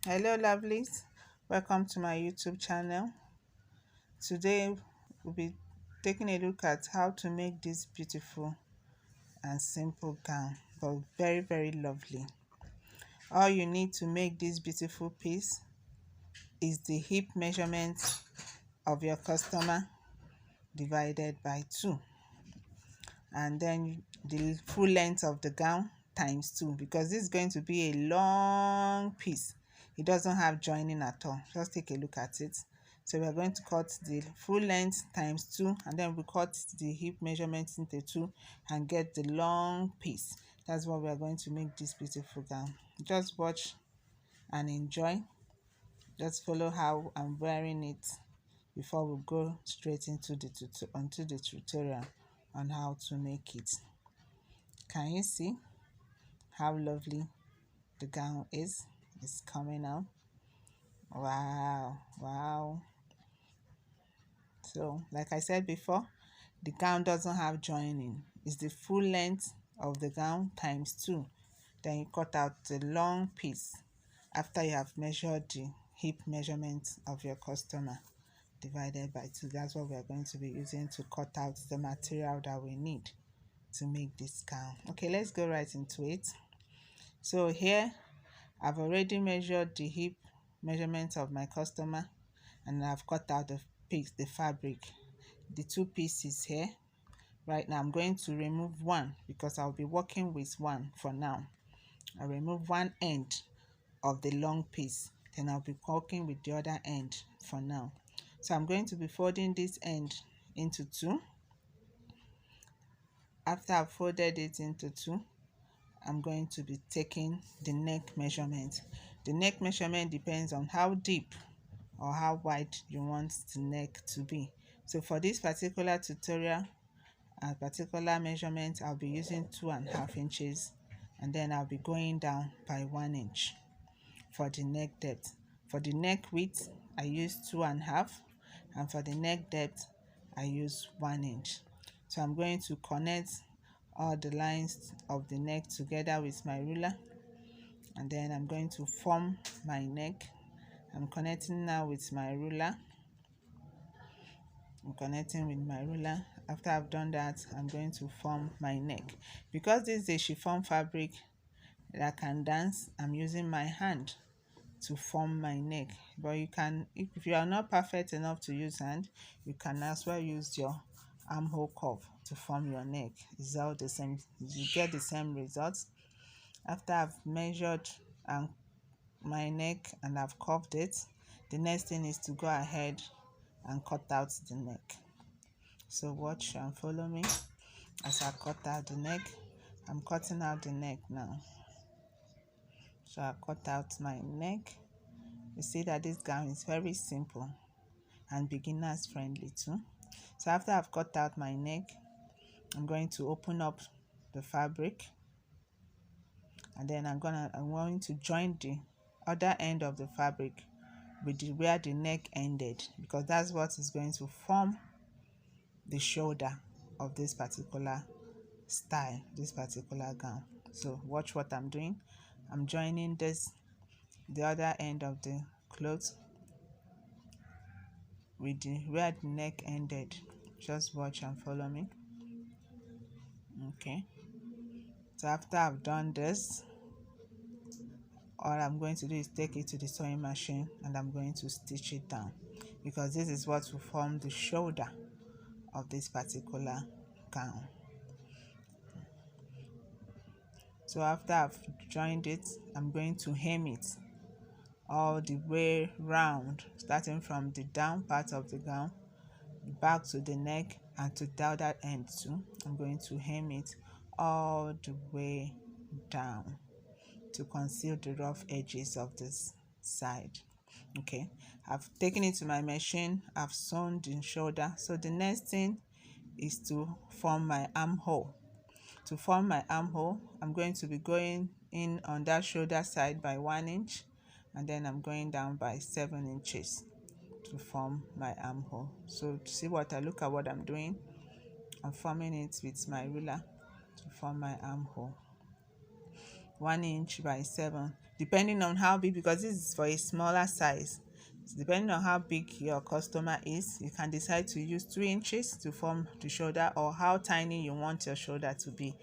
Hello lovelies, welcome to my YouTube channel. Today we'll be taking a look at how to make this beautiful and simple gown, but very lovely. All you need to make this beautiful piece is the hip measurement of your customer divided by 2, and then the full length of the gown times 2, because this is going to be a long piece. It doesn't have joining at all. Just take a look at it. So we are going to cut the full length times 2, and then we cut the hip measurement into 2 and get the long piece. That's what we are going to make this beautiful gown. Just watch and enjoy. Just follow how I'm wearing it before we go straight into the tutorial on how to make it. Can you see how lovely the gown is? It's coming out. Wow. So like I said before, the gown doesn't have joining. It's the full length of the gown times 2. Then you cut out the long piece after you have measured the hip measurement of your customer divided by 2. That's what we are going to be using to cut out the material that we need to make this gown. Okay, let's go right into it. So here I've already measured the hip measurement of my customer, and I've cut out the fabric, the 2 pieces here. Right now I'm going to remove one because I'll be working with one for now. I'll remove one end of the long piece, then I'll be working with the other end for now. So I'm going to be folding this end into 2. After I've folded it into 2, I'm going to be taking the neck measurement. The neck measurement depends on how deep or how wide you want the neck to be. So for this particular tutorial, a particular measurement, I'll be using 2.5 inches, and then I'll be going down by 1 inch for the neck depth. For the neck width, I use 2.5, and for the neck depth, I use 1 inch. So I'm going to connect all the lines of the neck together with my ruler, and then I'm going to form my neck. I'm connecting now with my ruler. I'm connecting with my ruler. After I've done that, I'm going to form my neck. Because this is a chiffon fabric that can dance, I'm using my hand to form my neck. But you can, if you are not perfect enough to use hand, you can as well use your armhole curve to form your neck. It's all the same. You get the same results. After I've measured my neck and I've curved it, the next thing is to go ahead and cut out the neck. So watch and follow me as I cut out the neck. I'm cutting out the neck now. So I cut out my neck. You see that this gown is very simple and beginners friendly too. So after I've cut out my neck, I'm going to open up the fabric, and then I'm going to join the other end of the fabric with where the neck ended, because that's what is going to form the shoulder of this particular style, this particular gown. So watch what I'm doing. I'm joining the other end of the clothes with where the neck ended. Just watch and follow me. Okay, so after I've done this, all I'm going to do is take it to the sewing machine and I'm going to stitch it down, because this is what will form the shoulder of this particular gown. So after I've joined it, I'm going to hem it all the way round, starting from the down part of the gown back to the neck and to the other end too. I'm going to hem it all the way down to conceal the rough edges of this side. Okay, I've taken it to my machine. I've sewn the shoulder. So the next thing is to form my armhole. To form my armhole, I'm going to be going in on that shoulder side by 1 inch, and then I'm going down by 7 inches to form my armhole. So to see what I look at what I'm doing, I'm forming it with my ruler to form my armhole. 1 inch by 7. depending on how big, because this is for a smaller size. So depending on how big your customer is, you can decide to use 2 inches to form the shoulder, or how tiny you want your shoulder to be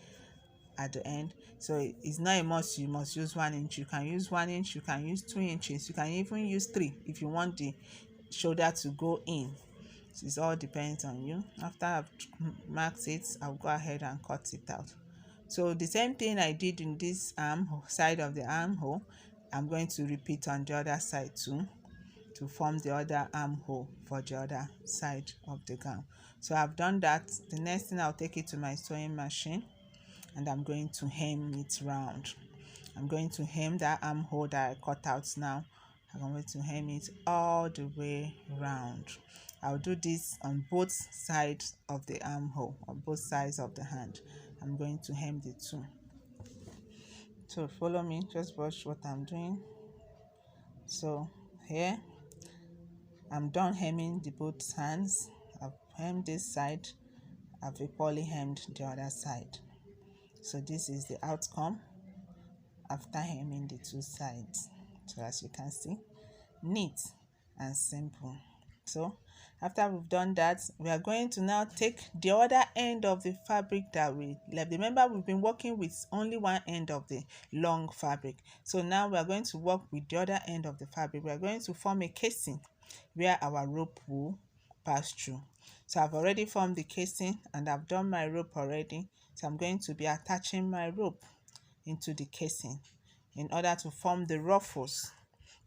at the end. So it's not a must you must use 1 inch. You can use 1 inch, you can use 2 inches, you can even use 3 if you want the shoulder to go in. So it all depends on you. After I've marked it, I'll go ahead and cut it out. So the same thing I did in this side of the armhole, I'm going to repeat on the other side too, to form the other armhole for the other side of the gown. So I've done that. The next thing, I'll take it to my sewing machine and I'm going to hem it round. I'm going to hem that armhole that I cut out now. I'm going to hem it all the way round. I'll do this on both sides of the armhole, on both sides of the hand. I'm going to hem the two. So follow me, just watch what I'm doing. So here, I'm done hemming the both hands. I've hemmed this side, I've poly hemmed the other side. So this is the outcome after hemming the two sides. So as you can see, neat and simple. So after we've done that, we are going to now take the other end of the fabric that we left. Remember, we've been working with only one end of the long fabric. So now we are going to work with the other end of the fabric. We are going to form a casing where our rope will pass through. So I've already formed the casing and I've done my rope already. So I'm going to be attaching my rope into the casing in order to form the ruffles.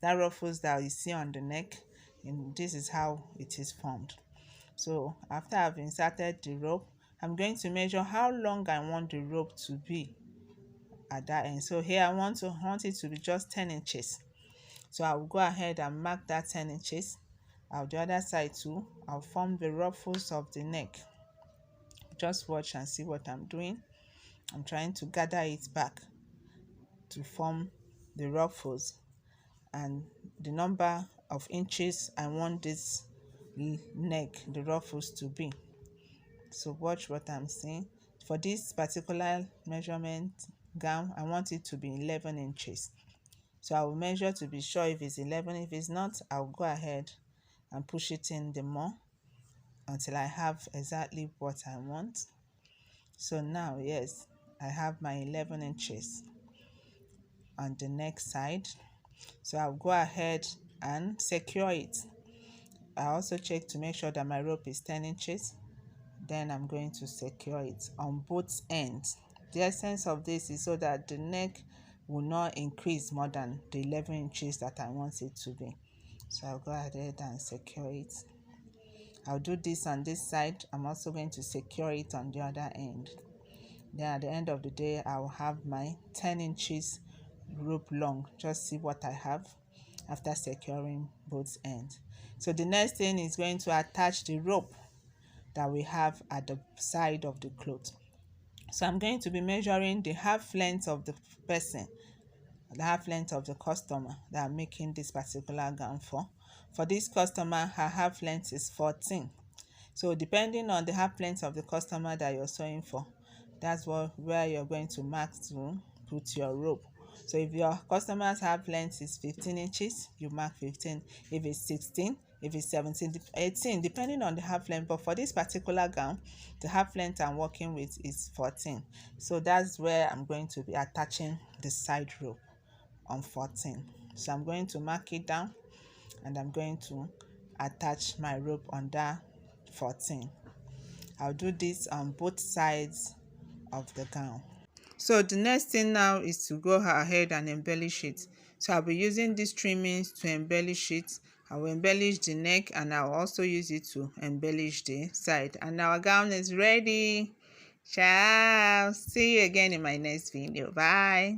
That ruffles that you see on the neck, and this is how it is formed. So after I've inserted the rope, I'm going to measure how long I want the rope to be at that end. So here I want it to be just 10 inches. So I will go ahead and mark that 10 inches. On the other side too, I'll form the ruffles of the neck. Just watch and see what I'm doing. I'm trying to gather it back to form the ruffles and the number of inches I want this neck, the ruffles, to be. So watch what I'm saying. For this particular measurement gown, I want it to be 11 inches. So I will measure to be sure if it's 11. If it's not, I'll go ahead and push it in the more until I have exactly what I want. So now, yes, I have my 11 inches on the next side. So I'll go ahead and secure it. I also check to make sure that my rope is 10 inches. Then I'm going to secure it on both ends. The essence of this is so that the neck will not increase more than the 11 inches that I want it to be. So I'll go ahead and secure it. I'll do this on this side. I'm also going to secure it on the other end. Then at the end of the day, I'll have my 10 inches rope long. Just see what I have after securing both ends. So the next thing is going to attach the rope that we have at the side of the cloth. So I'm going to be measuring the half length of the person, the half length of the customer that I'm making this particular gown for. For this customer, her half length is 14. So depending on the half length of the customer that you're sewing for, that's where you're going to mark to put your rope. So if your customer's half length is 15 inches, you mark 15. If it's 16, if it's 17, 18, depending on the half length. But for this particular gown, the half length I'm working with is 14. So that's where I'm going to be attaching the side rope on 14. So I'm going to mark it down and I'm going to attach my rope on that 14. I'll do this on both sides of the gown. So the next thing now is to go ahead and embellish it. So I'll be using these trimmings to embellish it. I will embellish the neck and I'll also use it to embellish the side. And our gown is ready. Ciao. See you again in my next video. Bye.